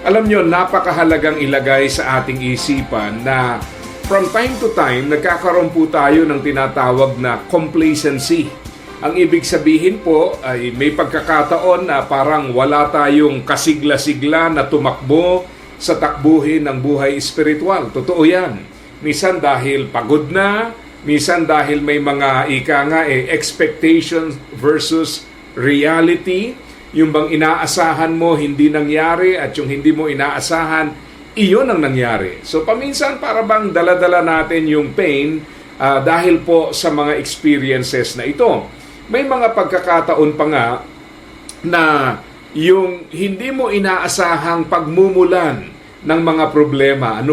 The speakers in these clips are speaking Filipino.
Alam nyo, napakahalagang ilagay sa ating isipan na from time to time, nagkakaroon po tayo ng tinatawag na complacency. Ang ibig sabihin po ay may pagkakataon na parang wala tayong kasigla-sigla na tumakbo sa takbuhin ng buhay espiritual. Totoo yan. Minsan dahil pagod na, minsan dahil may mga expectations versus reality. Yung bang inaasahan mo hindi nangyari at yung hindi mo inaasahan, iyon ang nangyari. So paminsan para bang dala-dala natin yung pain dahil po sa mga experiences na ito. May mga pagkakataon pa nga na yung hindi mo inaasahang pagmumulan ng mga problema,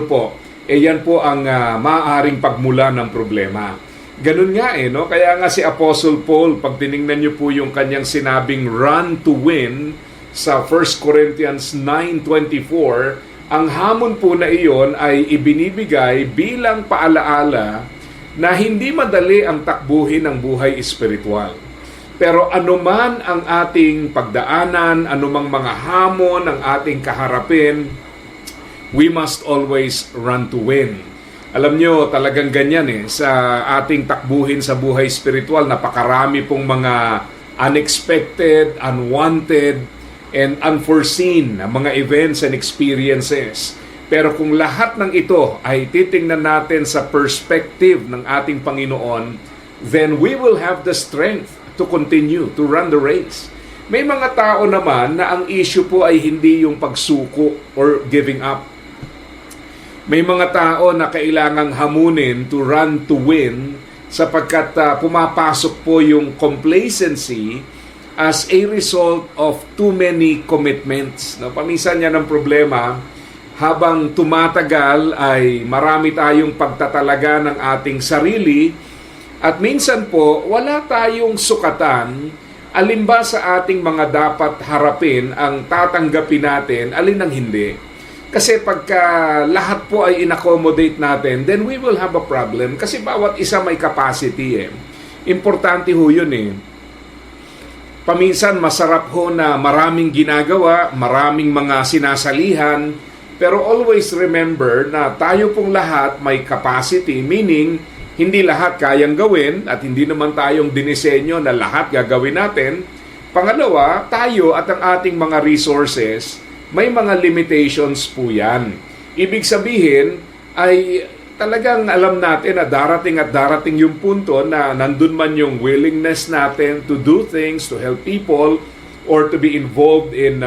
yan po ang maaaring pagmulan ng problema. Ganun nga no? Kaya nga si Apostle Paul, pag tinignan niyo po yung kanyang sinabing run to win sa 1 Corinthians 9:24, ang hamon po na iyon ay ibinibigay bilang paalaala na hindi madali ang takbuhin ng buhay espiritual. Pero anuman ang ating pagdaanan, anumang mga hamon ang ating kaharapin, we must always run to win. Alam nyo, talagang ganyan sa ating takbuhin sa buhay spiritual, napakarami pong mga unexpected, unwanted, and unforeseen na mga events and experiences. Pero kung lahat ng ito ay titingnan natin sa perspective ng ating Panginoon, then we will have the strength to continue to run the race. May mga tao naman na ang issue po ay hindi yung pagsuko or giving up. May mga tao na kailangang hamunin to run to win sapagkat pumapasok po yung complacency as a result of too many commitments. Paminsan yan ang problema. Habang tumatagal ay marami tayong pagtatalaga ng ating sarili at minsan po wala tayong sukatan alin ba sa ating mga dapat harapin ang tatanggapin natin, alin ang hindi. Kasi pagka lahat po ay in-accommodate natin, then we will have a problem. Kasi bawat isa may capacity Importante ho yun Paminsan masarap ho na maraming ginagawa, maraming mga sinasalihan, pero always remember na tayo pong lahat may capacity, meaning hindi lahat kayang gawin at hindi naman tayong dinisenyo na lahat gagawin natin. Pangalawa, tayo at ang ating mga resources, may mga limitations po yan. Ibig sabihin ay talagang alam natin na darating yung punto na nandun man yung willingness natin to do things, to help people, or to be involved in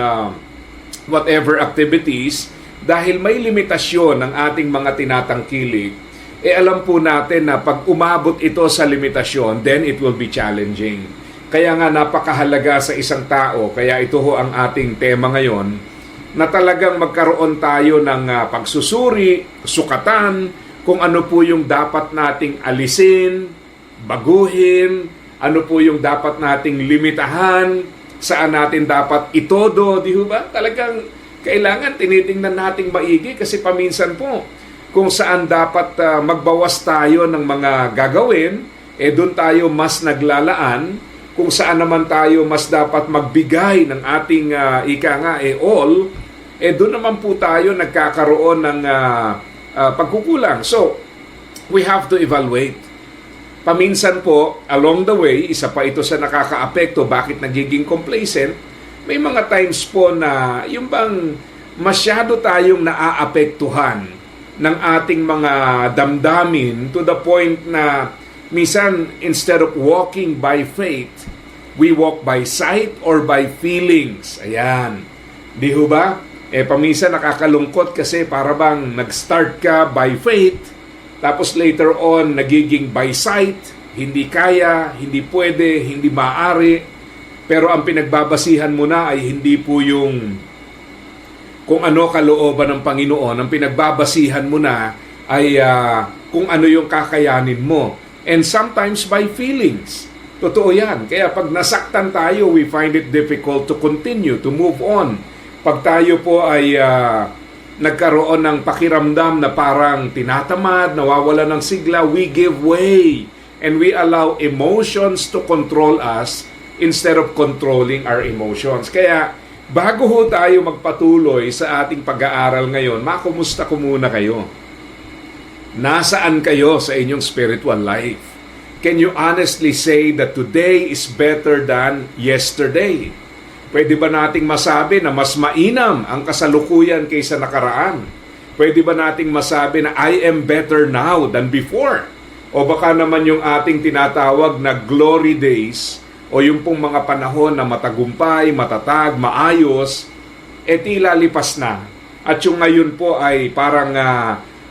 whatever activities. Dahil may limitasyon ng ating mga tinatangkilik, alam po natin na pag umabot ito sa limitasyon, then it will be challenging. Kaya nga napakahalaga sa isang tao, kaya ito ho ang ating tema ngayon, na talagang magkaroon tayo ng pagsusuri, sukatan, kung ano po yung dapat nating alisin, baguhin, ano po yung dapat nating limitahan, saan natin dapat itodo, di ba? Talagang kailangan tinitingnan nating maigi kasi paminsan po, kung saan dapat magbawas tayo ng mga gagawin, doon tayo mas naglalaan, kung saan naman tayo mas dapat magbigay ng ating all, doon naman po tayo nagkakaroon ng pagkukulang. So, we have to evaluate. Paminsan po, along the way, isa pa ito sa nakakaapekto, bakit nagiging complacent, may mga times po na yung bang masyado tayong naaapektuhan ng ating mga damdamin to the point na minsan, instead of walking by faith, we walk by sight or by feelings. Ayan. Di ho ba? Paminsan nakakalungkot kasi para bang nag-start ka by faith, tapos later on nagiging by sight, hindi kaya, hindi pwede, hindi maaari, pero ang pinagbabasihan mo na ay hindi po yung kung ano kalooban ng Panginoon, ang pinagbabasihan mo na ay kung ano yung kakayanin mo. And sometimes by feelings. Totoo yan. Kaya pag nasaktan tayo, we find it difficult to continue, to move on. Pag tayo po ay nagkaroon ng pakiramdam na parang tinatamad, nawawala ng sigla, we give way and we allow emotions to control us instead of controlling our emotions. Kaya Bago ho tayo magpatuloy sa ating pag-aaral ngayon, makumusta ko muna kayo. Nasaan kayo sa inyong spiritual life? Can you honestly say that today is better than yesterday? Pwede ba nating masabi na mas mainam ang kasalukuyan kaysa nakaraan? Pwede ba nating masabi na I am better now than before? O baka naman yung ating tinatawag na glory days o yung pong mga panahon na matagumpay, matatag, maayos, tila lipas na. At yung ngayon po ay parang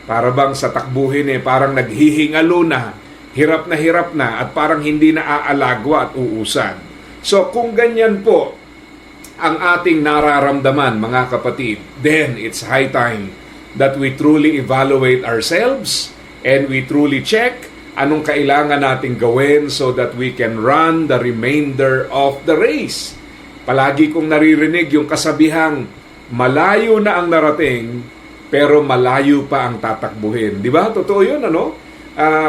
para bang sa takbuhin parang naghihingalo na, hirap na at parang hindi na aalagwa at uusan. So kung ganyan po ang ating nararamdaman mga kapatid, then it's high time that we truly evaluate ourselves and we truly check anong kailangan nating gawin so that we can run the remainder of the race. Palagi kong naririnig yung kasabihang, malayo na ang narating, pero malayo pa ang tatakbuhin. Di ba? Totoo yun, ano?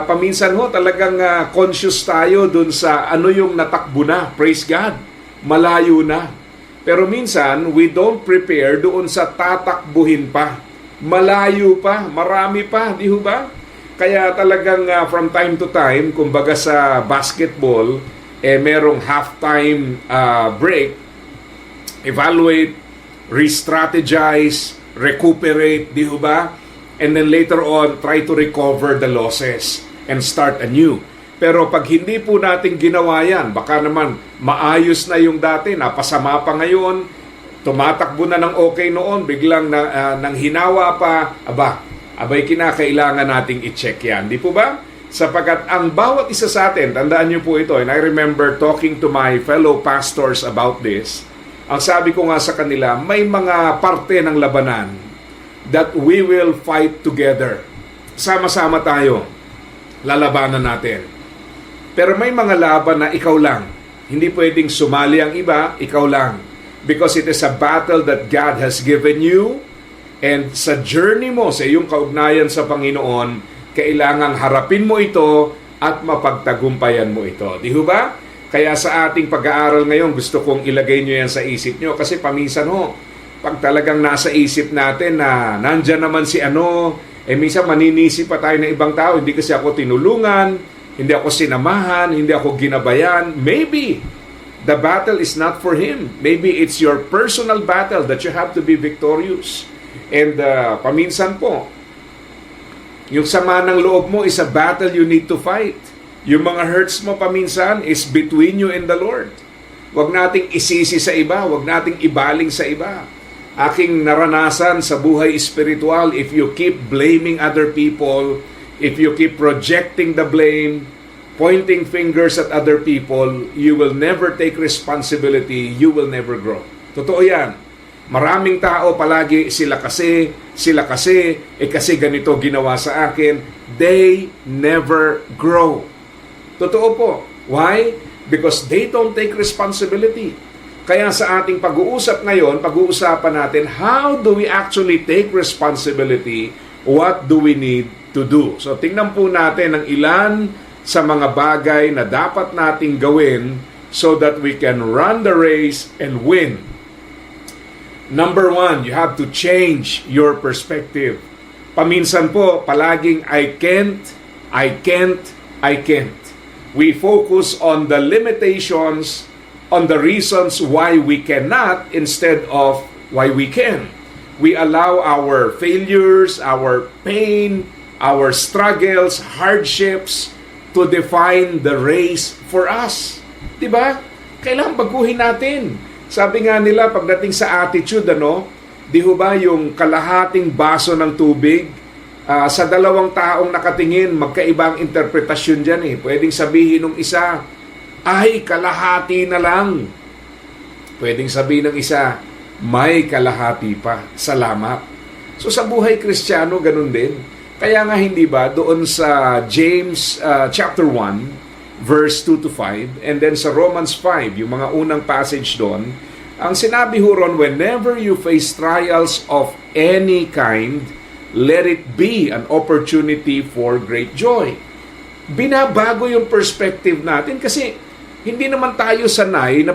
Paminsan ho, talagang conscious tayo dun sa ano yung natakbo na. Praise God. Malayo na. Pero minsan, we don't prepare doon sa tatakbuhin pa. Malayo pa, marami pa, di ho ba? Kaya talagang from time to time, kumbaga sa basketball, merong halftime break, evaluate, re-strategize, recuperate, di ba? And then later on, try to recover the losses and start anew. Pero pag hindi po natin ginawa yan, baka naman maayos na yung dati, napasama pa ngayon, tumatakbo na ng okay noon, biglang nang hinawa pa, abay kinakailangan nating i-check yan. Di po ba? Sapagkat ang bawat isa sa atin, tandaan niyo po ito, and I remember talking to my fellow pastors about this, ang sabi ko nga sa kanila, may mga parte ng labanan that we will fight together. Sama-sama tayo, lalabanan natin. Pero may mga laban na ikaw lang. Hindi pwedeng sumali ang iba, ikaw lang. Because it is a battle that God has given you. And sa journey mo, sa iyong kaugnayan sa Panginoon, kailangang harapin mo ito at mapagtagumpayan mo ito. Di ba? Kaya sa ating pag-aaral ngayon, gusto kong ilagay nyo yan sa isip nyo. Kasi paminsan pag talagang nasa isip natin na nandyan naman si minsan maninisi pa tayo ng ibang tao. Hindi kasi ako tinulungan, hindi ako sinamahan, hindi ako ginabayan. Maybe the battle is not for him. Maybe it's your personal battle that you have to be victorious. And paminsan po, yung sama ng loob mo is a battle you need to fight. Yung mga hurts mo paminsan is between you and the Lord. Huwag nating isisi sa iba, huwag nating ibaling sa iba. Aking naranasan sa buhay espiritual, if you keep blaming other people, if you keep projecting the blame, pointing fingers at other people, you will never take responsibility, you will never grow. Totoo yan. Maraming tao palagi, sila kasi, kasi ganito ginawa sa akin. They never grow. Totoo po. Why? Because they don't take responsibility. Kaya sa ating pag-uusap ngayon, pag-uusapan natin, how do we actually take responsibility? What do we need to do? So tingnan po natin ang ilan sa mga bagay na dapat nating gawin so that we can run the race and win. Number 1, you have to change your perspective. Paminsan po, palaging I can't. We focus on the limitations, on the reasons why we cannot instead of why we can. We allow our failures, our pain, our struggles, hardships to define the race for us. Diba? Kailangan baguhin natin. Sabi nga nila, pagdating sa attitude, di ho ba yung kalahating baso ng tubig, sa dalawang taong nakatingin, magkaibang interpretasyon dyan Pwedeng sabihin ng isa, ay, kalahati na lang. Pwedeng sabihin ng isa, may kalahati pa. Salamat. So sa buhay Kristiyano, ganun din. Kaya nga hindi ba, doon sa James chapter 1, verse 2 to 5, and then sa Romans 5, yung mga unang passage doon, ang sinabi ho ron, whenever you face trials of any kind, let it be an opportunity for great joy. Binabago yung perspective natin kasi hindi naman tayo sanay na